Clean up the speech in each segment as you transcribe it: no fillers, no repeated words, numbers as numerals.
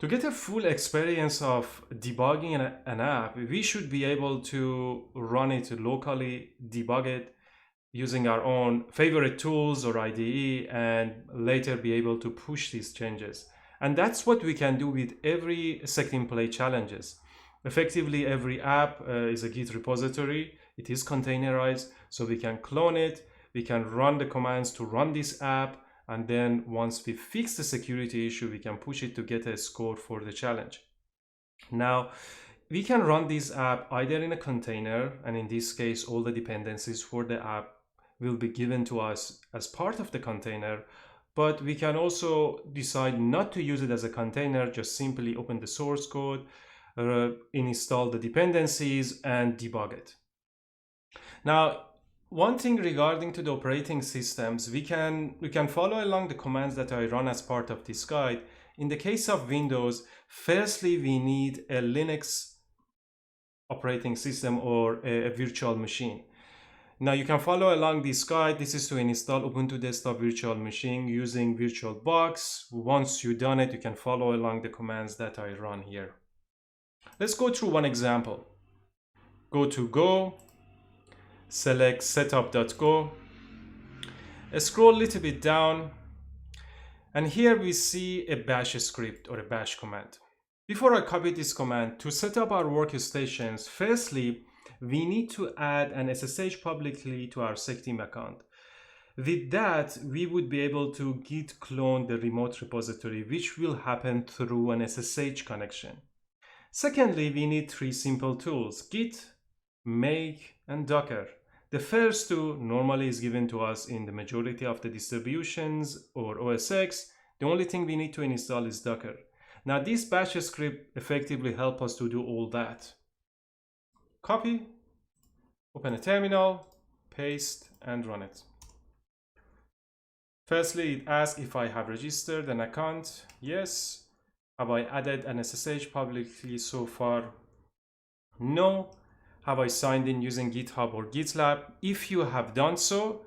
To get a full experience of debugging an app, we should be able to run it locally, debug it using our own favorite tools or IDE, and later be able to push these changes. And that's what we can do with every SecDim Play challenges. Effectively, every app is a Git repository. It is containerized, so we can clone it. We can run the commands to run this app. And then once we fix the security issue, we can push it to get a score for the challenge. Now, we can run this app either in a container, and in this case, all the dependencies for the app will be given to us as part of the container, but we can also decide not to use it as a container, just simply open the source code, install the dependencies, and debug it. Now, one thing regarding to the operating systems, we can follow along the commands that I run as part of this guide. In the case of Windows, firstly, we need a Linux operating system or a virtual machine. Now you can follow along this guide. This is to install Ubuntu Desktop Virtual Machine using VirtualBox. Once you've done it, you can follow along the commands that I run here. Let's go through one example. Go to Go, select setup.go, scroll a little bit down, and here we see a bash script or a bash command. Before I copy this command, to set up our workstations, firstly, we need to add an SSH publicly to our SecDim account. With that, we would be able to git clone the remote repository, which will happen through an SSH connection. Secondly, we need three simple tools: git, make, and docker. The first two normally is given to us in the majority of the distributions or OS X. The only thing we need to install is docker. Now this bash script effectively helps us to do all that. Copy, open a terminal, paste, and run it. Firstly, it asks if I have registered an account. Yes. Have I added an SSH publicly so far? No. Have I signed in using GitHub or GitLab? If you have done so,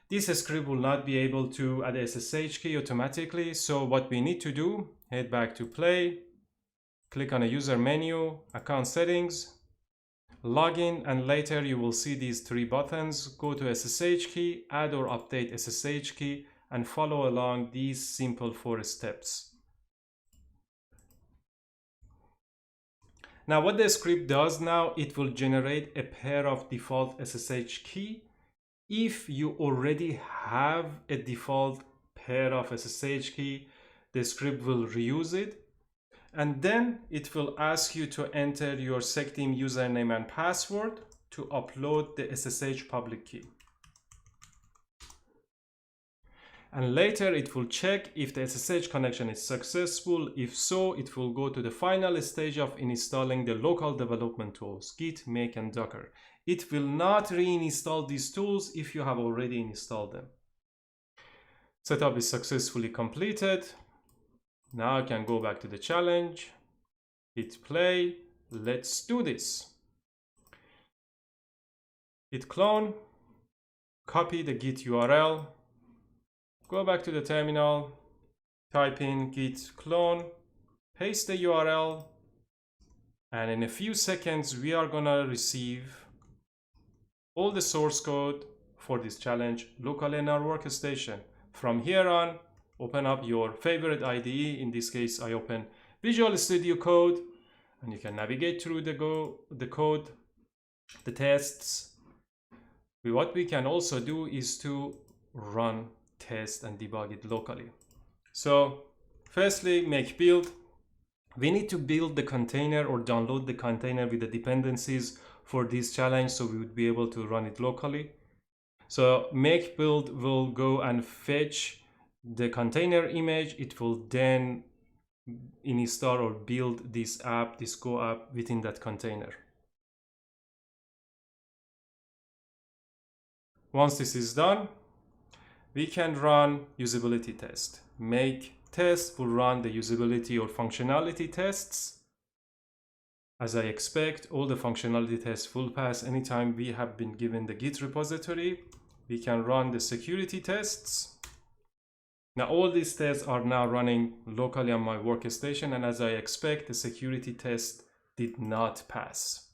this script will not be able to add a SSH key automatically. So what we need to do, head back to Play, click on a user menu, account settings, login, and later you will see these three buttons. Go to SSH key, add or update SSH key, and follow along these simple 4 steps. Now what the script does now, it will generate a pair of default SSH key. If you already have a default pair of SSH key, the script will reuse it. And then it will ask you to enter your SecDim username and password to upload the SSH public key. And later it will check if the SSH connection is successful. If so, it will go to the final stage of installing the local development tools, git, make, and docker. It will not reinstall these tools if you have already installed them. Setup is successfully completed. Now I can go back to the challenge, hit play, let's do this. Hit clone, copy the git URL, go back to the terminal, type in git clone, paste the URL, and in a few seconds we are gonna receive all the source code for this challenge locally in our workstation. From here on, open up your favorite IDE. In this case, I open Visual Studio Code, and you can navigate through the code, the tests. What we can also do is to run, test, and debug it locally. So firstly, make build. We need to build the container or download the container with the dependencies for this challenge, so we would be able to run it locally. So make build will go and fetch the container image. It will then install or build this app, this Go app, within that container. Once this is done, we can run usability test. Make test will run the usability or functionality tests. As I expect, all the functionality tests will pass anytime we have been given the Git repository. We can run the security tests. Now all these tests are now running locally on my workstation, and as I expect, the security test did not pass.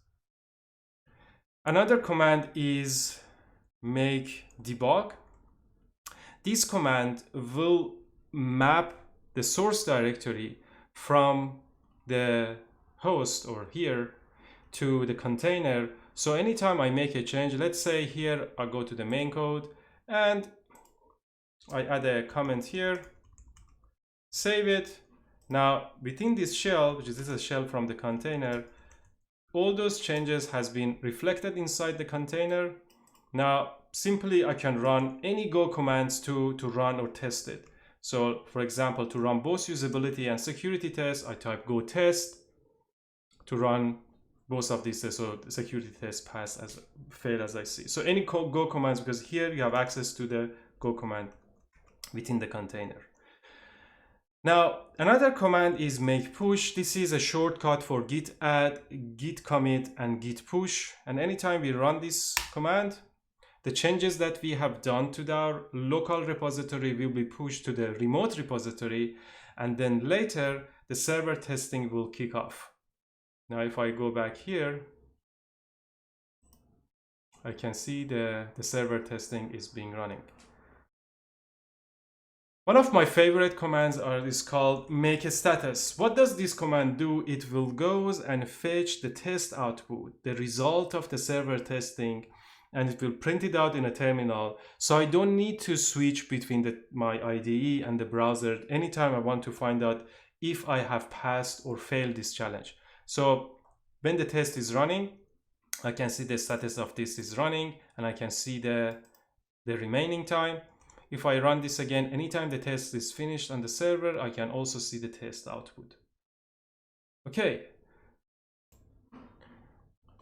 Another command is make debug. This command will map the source directory from the host or here to the container. So anytime I make a change, let's say here I go to the main code and I add a comment here, save it. Now within this shell, which is this is a shell from the container, all those changes has been reflected inside the container. Now simply I can run any Go commands to run or test it. So for example, to run both usability and security tests, I type go test. To run both of these tests, so the security test pass as fail as I see. So any Go commands, because here you have access to the Go command within the container. Now another command is make push. This is a shortcut for git add, git commit, and git push. And anytime we run this command, the changes that we have done to our local repository will be pushed to the remote repository, and then later the server testing will kick off. Now if I go back here, I can see the server testing is being running. One of my favorite commands is called make a status. What does this command do? It will go and fetch the test output, the result of the server testing, and it will print it out in a terminal. So I don't need to switch between my IDE and the browser anytime I want to find out if I have passed or failed this challenge. So when the test is running, I can see the status of this is running, and I can see the remaining time. If I run this again, anytime the test is finished on the server, I can also see the test output. Okay.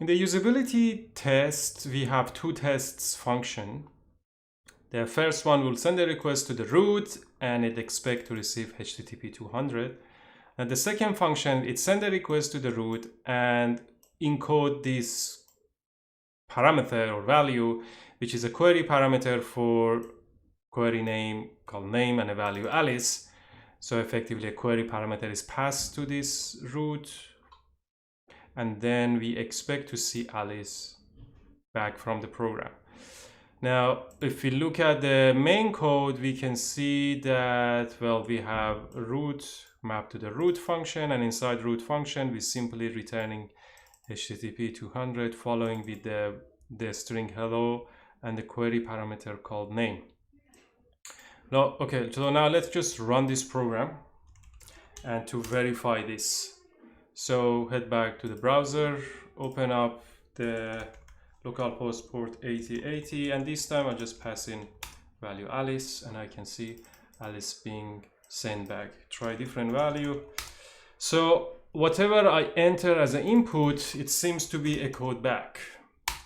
In the usability test, we have two tests function. The first one will send a request to the root, and it expects to receive HTTP 200. And the second function, it sends a request to the root and encode this parameter or value, which is a query parameter for query name called name and a value Alice. So effectively a query parameter is passed to this root, and then we expect to see Alice back from the program. Now, if we look at the main code, we can see that, well, we have root mapped to the root function, and inside root function, we simply returning HTTP 200 following with the string hello and the query parameter called name. Now, okay, so now let's just run this program and to verify this. So head back to the browser, open up the localhost port 8080, and this time I just pass in value Alice, and I can see Alice being sent back. Try different value. So whatever I enter as an input, it seems to be echoed back.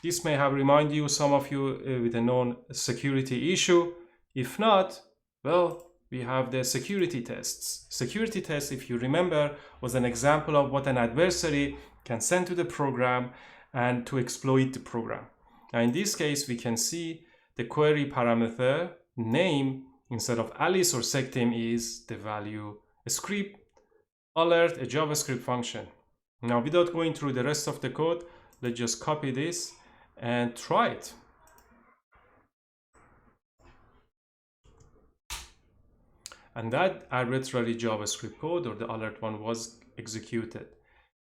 This may have reminded you, some of you, with a known security issue. If not, well, we have the security tests. Security test, if you remember, was an example of what an adversary can send to the program and to exploit the program. Now in this case, we can see the query parameter name instead of Alice or SecDim is the value a script alert, a JavaScript function. Now without going through the rest of the code, let's just copy this and try it. And that arbitrary JavaScript code, or the alert one, was executed.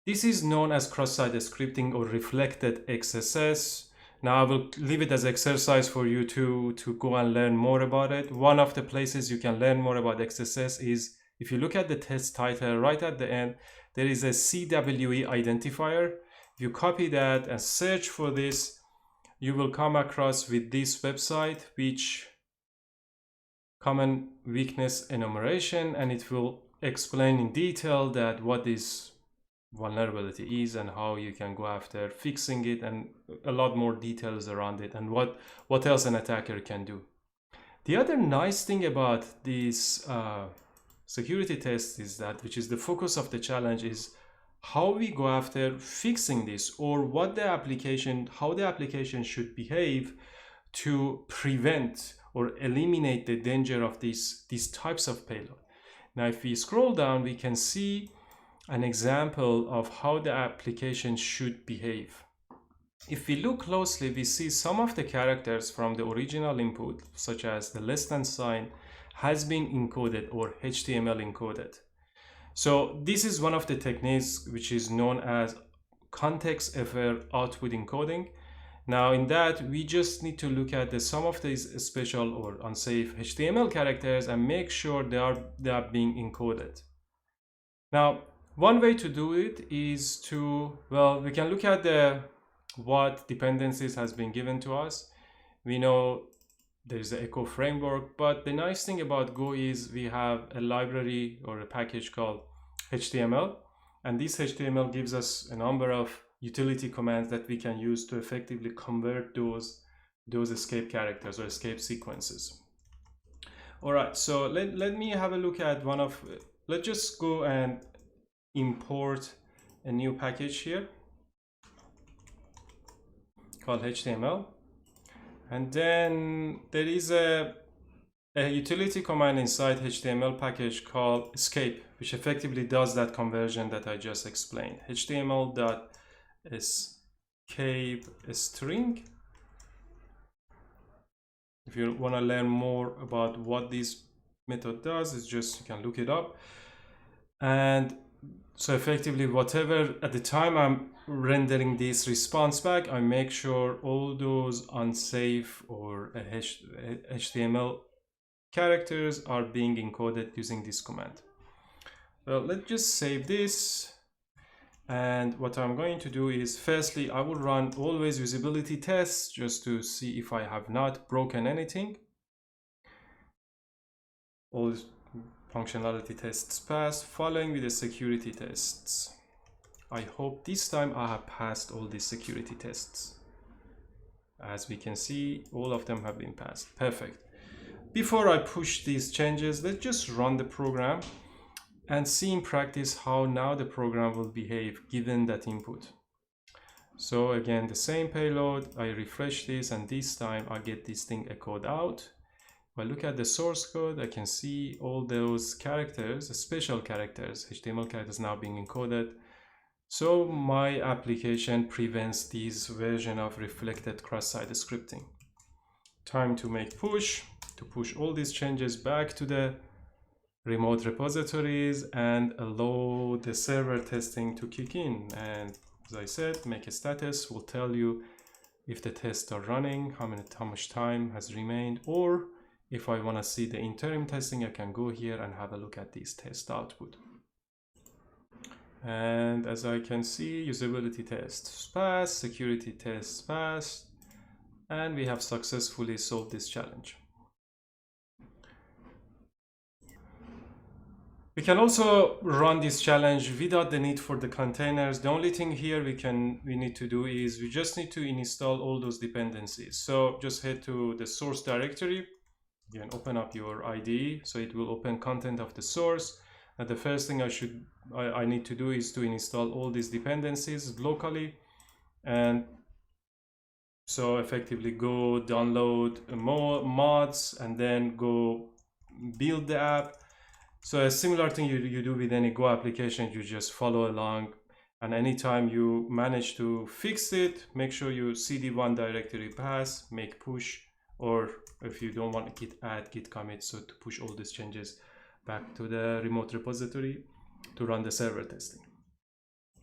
This is known as cross-site scripting or reflected XSS. Now I will leave it as exercise for you to go and learn more about it. One of the places you can learn more about XSS is, if you look at the test title right at the end, there is a CWE identifier. If you copy that and search for this, you will come across with this website, which common weakness enumeration, and it will explain in detail that what this vulnerability is and how you can go after fixing it, and a lot more details around it and what else an attacker can do. The other nice thing about this security test is that, which is the focus of the challenge, is how we go after fixing this, or how the application should behave to prevent or eliminate the danger of these types of payload. Now, if we scroll down, we can see an example of how the application should behave. If we look closely, we see some of the characters from the original input, such as the less than sign, has been encoded or HTML encoded. So this is one of the techniques which is known as context-aware output encoding. Now in that, we just need to look at some of these special or unsafe HTML characters and make sure they are being encoded. Now, one way to do it is to, well, we can look at what dependencies has been given to us. We know there's the Echo framework, but the nice thing about Go is we have a library or a package called HTML, and this HTML gives us a number of utility commands that we can use to effectively convert those escape characters or escape sequences. All right, so let me have a look at let's just go and import a new package here called HTML. And then there is a utility command inside HTML package called escape, which effectively does that conversion that I just explained. HTML.escape string. If you want to learn more about what this method does, it's just, you can look it up. And so effectively, whatever at the time I'm rendering this response back, I make sure all those unsafe or HTML characters are being encoded using this command. Well, let's just save this. And what I'm going to do is, firstly, I will run always usability tests just to see if I have not broken anything. All functionality tests passed, following with the security tests. I hope this time I have passed all these security tests. As we can see, all of them have been passed. Perfect. Before I push these changes, let's just run the program and see in practice how now the program will behave given that input. So again, the same payload, I refresh this, and this time I get this thing echoed out. If I look at the source code, I can see all those characters, special characters, HTML characters now being encoded. So my application prevents this version of reflected cross-site scripting. Time to make push, to push all these changes back to the remote repositories and allow the server testing to kick in. And as I said, make a status will tell you if the tests are running, how much time has remained, or if I want to see the interim testing, I can go here and have a look at this test output. And as I can see, usability tests passed, security tests passed, and we have successfully solved this challenge. We can also run this challenge without the need for the containers. The only thing here we need to do is we just need to install all those dependencies. So just head to the source directory, again, open up your IDE, so it will open content of the source. And the first thing I need to do is to install all these dependencies locally. And so effectively go download mods and then go build the app. So a similar thing you do with any Go application, you just follow along, and anytime you manage to fix it, make sure you cd1 directory pass, make push, or if you don't want git add, git commit, so to push all these changes back to the remote repository to run the server testing.